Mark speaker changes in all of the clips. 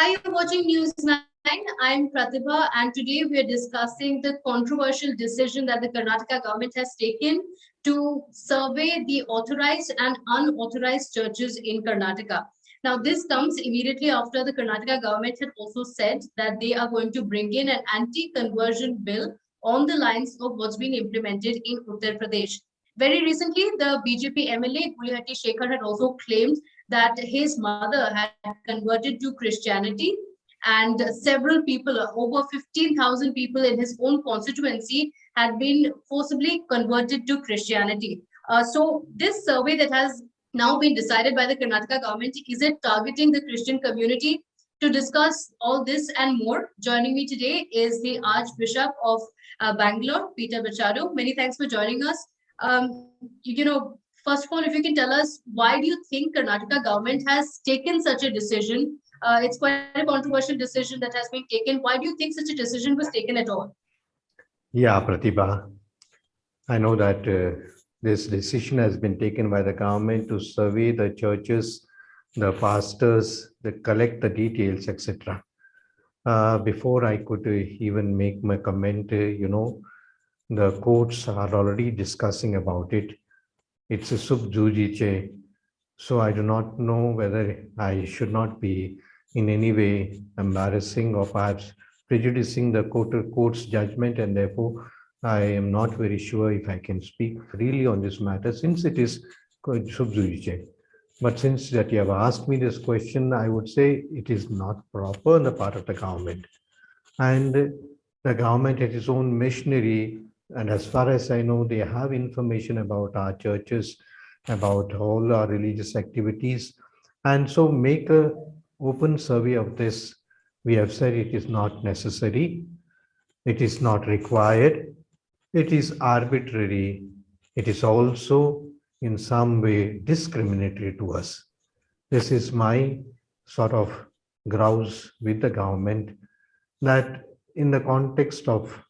Speaker 1: Hi, you're watching News 9. I'm Pratibha, and today we are discussing the controversial decision that the Karnataka government has taken to survey the authorized and unauthorized churches in Karnataka. Now, this comes immediately after the Karnataka government had also said that they are going to bring in an anti conversion bill on the lines of what's been implemented in Uttar Pradesh. Very recently, the BJP MLA Gulihatti Shekhar had also claimed that his mother had converted to Christianity, and several people, over 15,000 people in his own constituency, had been forcibly converted to Christianity. So, this survey that has now been decided by the Karnataka government, is it targeting the Christian community? To discuss all this and more, joining me today is the Archbishop of Bangalore, Peter Bachado. Many thanks for joining us. First of all, if you can tell us, why do you think Karnataka government has taken such a decision? It's quite a controversial decision that has been taken. Why do you think such a decision was taken at all?
Speaker 2: Yeah, Pratibha, I know that this decision has been taken by the government to survey the churches, the pastors, to collect the details, etc. Before I could even make my comment, the courts are already discussing about it. It's a sub judice, so I do not know whether I should not be in any way embarrassing or perhaps prejudicing the court's judgment, and therefore I am not very sure if I can speak freely on this matter since it is sub judice. But since that you have asked me this question, I would say it is not proper on the part of the government. And the government has its own machinery, and as far as I know, they have information about our churches, about all our religious activities. And so make a open survey of this. We have said it is not necessary, it is not required, it is arbitrary, it is also in some way discriminatory to us. This is my sort of grouse with the government that in the context of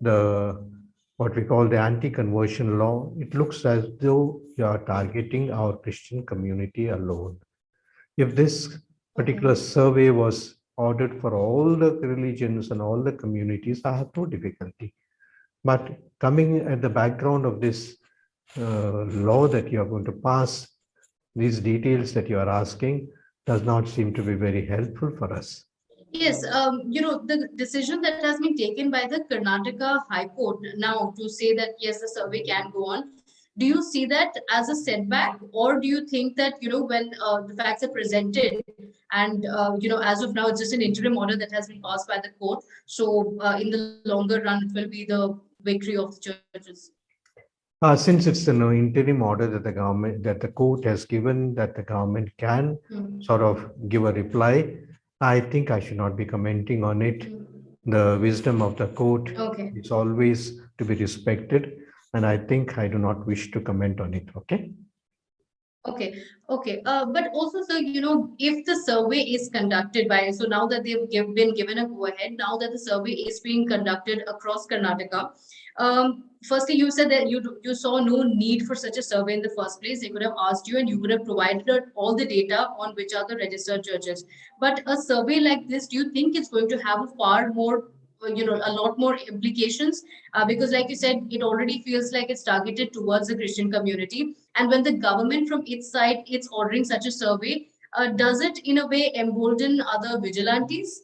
Speaker 2: the what we call the anti-conversion law, it looks as though you are targeting our Christian community alone. If this particular survey was ordered for all the religions and all the communities, I have no difficulty. But coming at the background of this law that you are going to pass, these details that you are asking does not seem to be very helpful for us.
Speaker 1: Yes, the decision that has been taken by the Karnataka High Court now to say that yes, the survey can go on. Do you see that as a setback, or do you think that when the facts are presented, and as of now it's just an interim order that has been passed by the court, so in the longer run it will be the victory of the churches?
Speaker 2: Since it's an interim order that the government, that the court has given, that the government can sort of give a reply, I think I should not be commenting on it. The wisdom of the court is always to be respected, and I think I do not wish to comment on it. Okay.
Speaker 1: Okay. But also, sir, if the survey is conducted by, so now that been given a go ahead, now that the survey is being conducted across Karnataka, firstly, you said that you saw no need for such a survey in the first place. They could have asked you, and you could have provided all the data on which are the registered churches. But a survey like this, do you think it's going to have a far more a lot more implications, because like you said, it already feels like it's targeted towards the Christian community, and when the government from its side it's ordering such a survey, does it in a way embolden other vigilantes?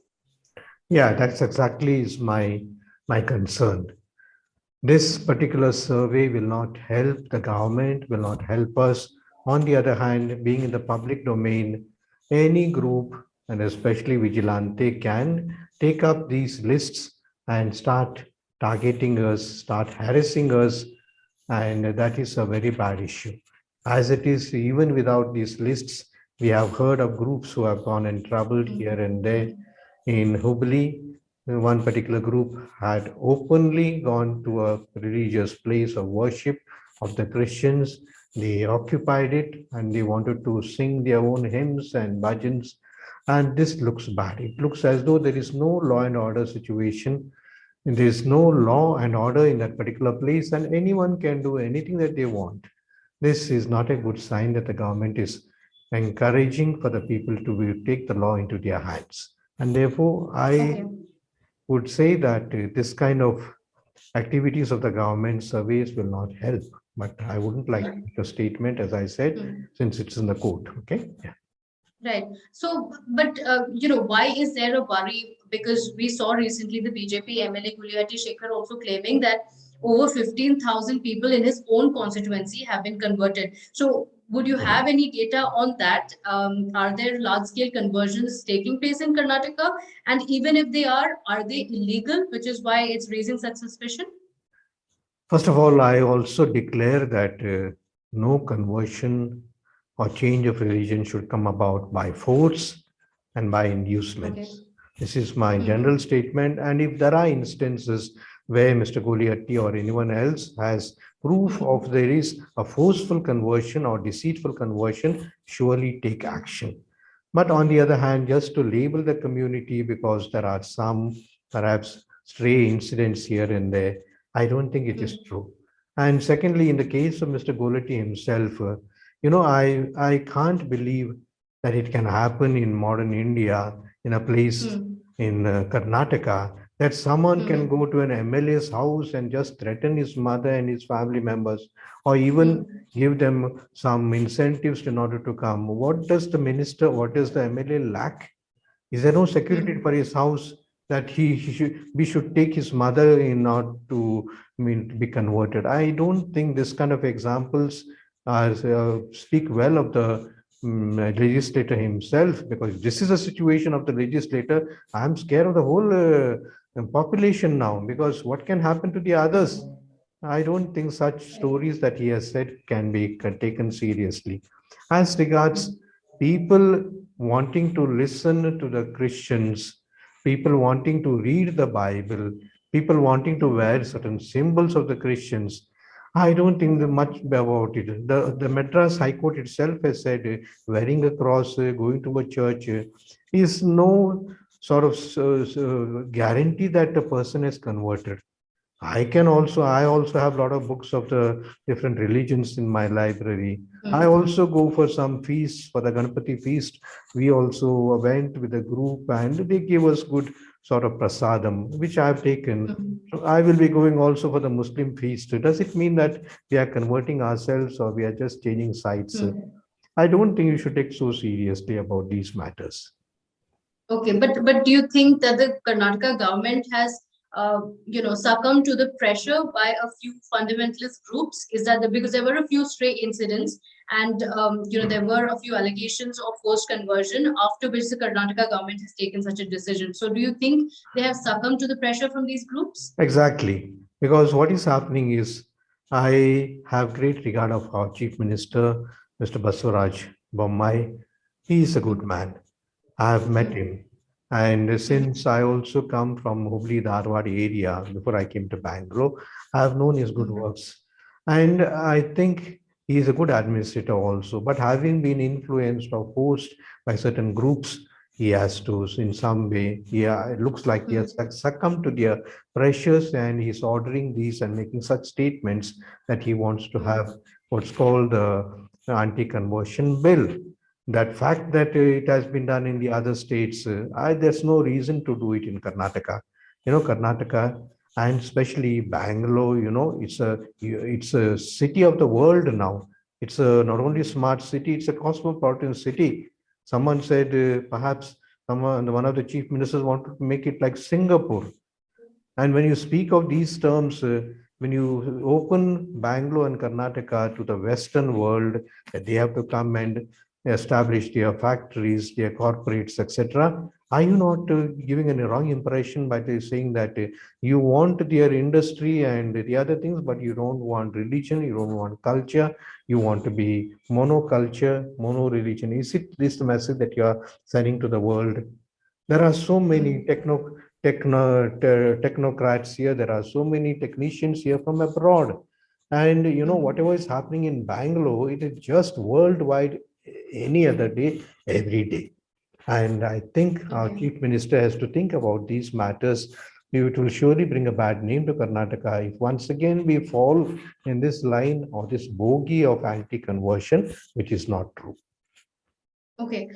Speaker 2: Yeah, that's exactly is my concern. This particular survey will not help the government, will not help us. On the other hand, being in the public domain, any group, and especially vigilante, can take up these lists and start targeting us, start harassing us, and that is a very bad issue. As it is, even without these lists, we have heard of groups who have gone and troubled here and there. In Hubli, one particular group had openly gone to a religious place of worship of the Christians. They occupied it and they wanted to sing their own hymns and bhajans. And this looks bad. It looks as though there is no law and order situation. There is no law and order in that particular place, and anyone can do anything that they want. This is not a good sign that the government is encouraging for the people to take the law into their hands. And therefore, I would say that this kind of activities of the government surveys will not help. But I wouldn't like to make a statement, as I said, since it's in the court. Okay. Yeah.
Speaker 1: Right. So, but why is there a worry? Because we saw recently the BJP MLA Guliati Shekhar also claiming that over 15,000 people in his own constituency have been converted. So, would you have any data on that? Are there large-scale conversions taking place in Karnataka? And even if they are they illegal? Which is why it's raising such suspicion.
Speaker 2: First of all, I also declare that no conversion or change of religion should come about by force and by inducements.
Speaker 1: Okay.
Speaker 2: This is my general statement. And if there are instances where Mr. Goliatti or anyone else has proof of there is a forceful conversion or deceitful conversion, surely take action. But on the other hand, just to label the community because there are some perhaps stray incidents here and there, I don't think it is true. And secondly, in the case of Mr. Golati himself, I can't believe that it can happen in modern India, in a place in Karnataka, that someone can go to an MLA's house and just threaten his mother and his family members, or even give them some incentives in order to come. What does the minister, what does the MLA lack? Is there no security for his house that we should take his mother in order to to be converted? I don't think this kind of examples speak well of the legislator himself, because this is a situation of the legislator. I'm scared of the whole population now, because what can happen to the others? I don't think such stories that he has said can be taken seriously. As regards people wanting to listen to the Christians, people wanting to read the Bible, people wanting to wear certain symbols of the Christians, I don't think much about it. The Madras High Court itself has said wearing a cross, going to a church is no sort of guarantee that the person is converted. I also have a lot of books of the different religions in my library. I also go for some feasts, for the Ganpati feast. We also went with a group and they gave us good sort of prasadam, which I have taken. So I will be going also for the Muslim feast. Does it mean that we are converting ourselves or we are just changing sides? I don't think you should take so seriously about these matters.
Speaker 1: Okay, but do you think that the Karnataka government has succumbed to the pressure by a few fundamentalist groups? Is that because there were a few stray incidents and there were a few allegations of forced conversion, after which the Karnataka government has taken such a decision. So do you think they have succumbed to the pressure from these groups?
Speaker 2: Exactly, because what is happening is I have great regard of our Chief Minister, Mr. Basuraj Bommai. He is a good man. I have met him. And since I also come from Hubli Dharwad area, before I came to Bangalore, I have known his good works. And I think he is a good administrator also. But having been influenced or forced by certain groups, he has to, in some way, it looks like he has succumbed to their pressures and he's ordering these and making such statements that he wants to have what's called the anti-conversion bill. That fact that it has been done in the other states, there's no reason to do it in Karnataka. Karnataka and especially Bangalore, it's a city of the world now. It's not only a smart city, it's a cosmopolitan city. Someone said perhaps one of the chief ministers wanted to make it like Singapore. And when you speak of these terms, when you open Bangalore and Karnataka to the Western world, they have to come and establish their factories, their corporates, etc. Are you not giving a wrong impression by saying that you want their industry and the other things, but you don't want religion, you don't want culture, you want to be monoculture, mono-religion? Is it this the message that you are sending to the world? There are so many technocrats here. There are so many technicians here from abroad. And whatever is happening in Bangalore, it is just worldwide any other day, every day. And I think our chief minister has to think about these matters. It will surely bring a bad name to Karnataka if once again we fall in this line or this bogey of anti-conversion, which is not true.
Speaker 1: Okay.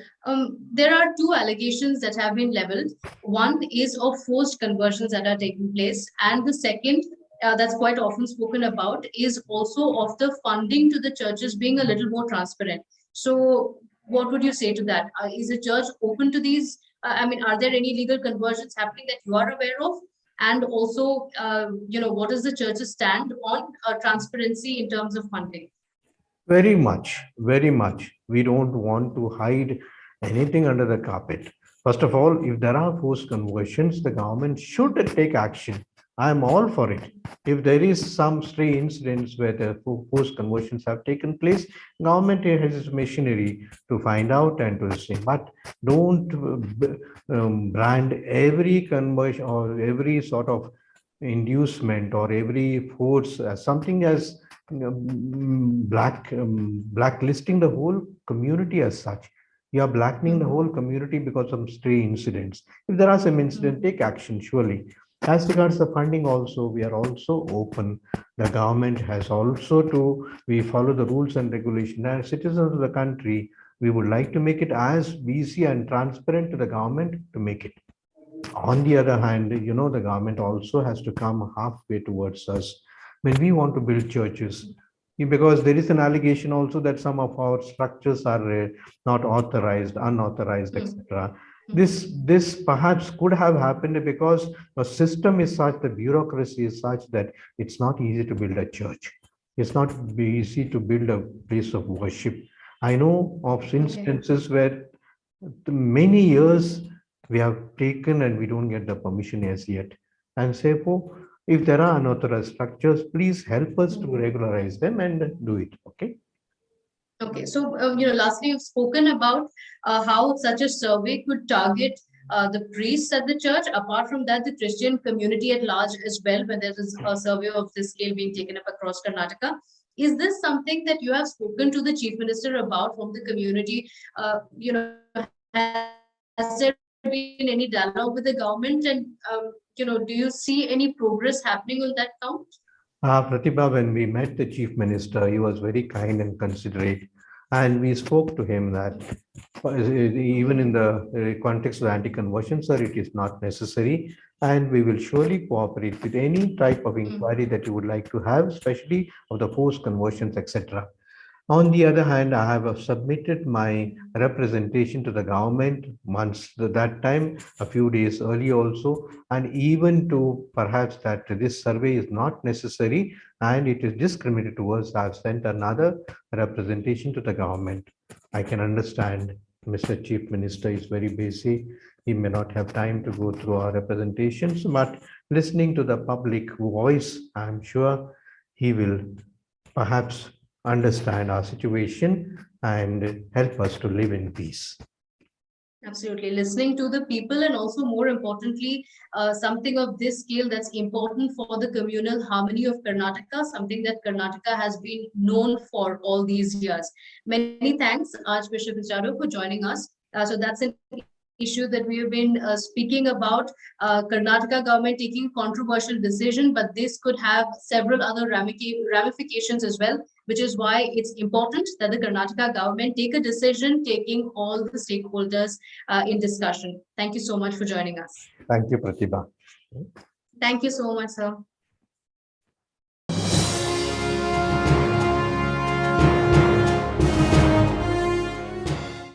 Speaker 1: There are two allegations that have been leveled. One is of forced conversions that are taking place, and the second, that's quite often spoken about, is also of the funding to the churches being a little more transparent. So, what would you say to that? Is the church open to these? I mean, are there any legal conversions happening that you are aware of? And also, what is the church's stand on transparency in terms of funding?
Speaker 2: Very much, very much. We don't want to hide anything under the carpet. First of all, if there are forced conversions, the government should take action. I am all for it. If there is some stray incidents where the forced conversions have taken place, government has its machinery to find out and to see. But don't brand every conversion or every sort of inducement or every force as something as blacklisting the whole community as such. You are blackening the whole community because of stray incidents. If there are some incidents, take action, surely. As regards the funding also, we are also open. The government has also we follow the rules and regulations. As citizens of the country, we would like to make it as easy and transparent to the government to make it. On the other hand, the government also has to come halfway towards us when we want to build churches, because there is an allegation also that some of our structures are not authorized, unauthorized, etc. This perhaps could have happened because the system is such, the bureaucracy is such that it's not easy to build a church. It's not easy to build a place of worship. I know of instances where many years we have taken and we don't get the permission as yet. And therefore, if there are unauthorized structures, please help us to regularize them and do it. Okay.
Speaker 1: Okay, so lastly, you've spoken about how such a survey could target the priests at the church. Apart from that, the Christian community at large as well, when there is a survey of this scale being taken up across Karnataka. Is this something that you have spoken to the chief minister about from the community? Has there been any dialogue with the government, and do you see any progress happening on that count?
Speaker 2: Pratibha, when we met the chief minister, he was very kind and considerate. And we spoke to him that even in the context of anti-conversion, sir, it is not necessary. And we will surely cooperate with any type of inquiry that you would like to have, especially of the forced conversions, etc. On the other hand, I have submitted my representation to the government once that time, a few days early also, and even to perhaps that this survey is not necessary and it is discriminated towards, I have sent another representation to the government. I can understand Mr. Chief Minister is very busy. He may not have time to go through our representations, but listening to the public voice, I'm sure he will perhaps understand our situation and help us to live in peace.
Speaker 1: Absolutely. Listening to the people, and also more importantly, something of this scale that's important for the communal harmony of Karnataka, something that Karnataka has been known for all these years. Many thanks, Archbishop Icharo, for joining us. So that's an issue that we have been speaking about. Karnataka government taking controversial decision, but this could have several other ramifications as well, which is why it's important that the Karnataka government take a decision, taking all the stakeholders in discussion. Thank you so much for joining us.
Speaker 2: Thank you, Pratibha.
Speaker 1: Thank you so much, sir.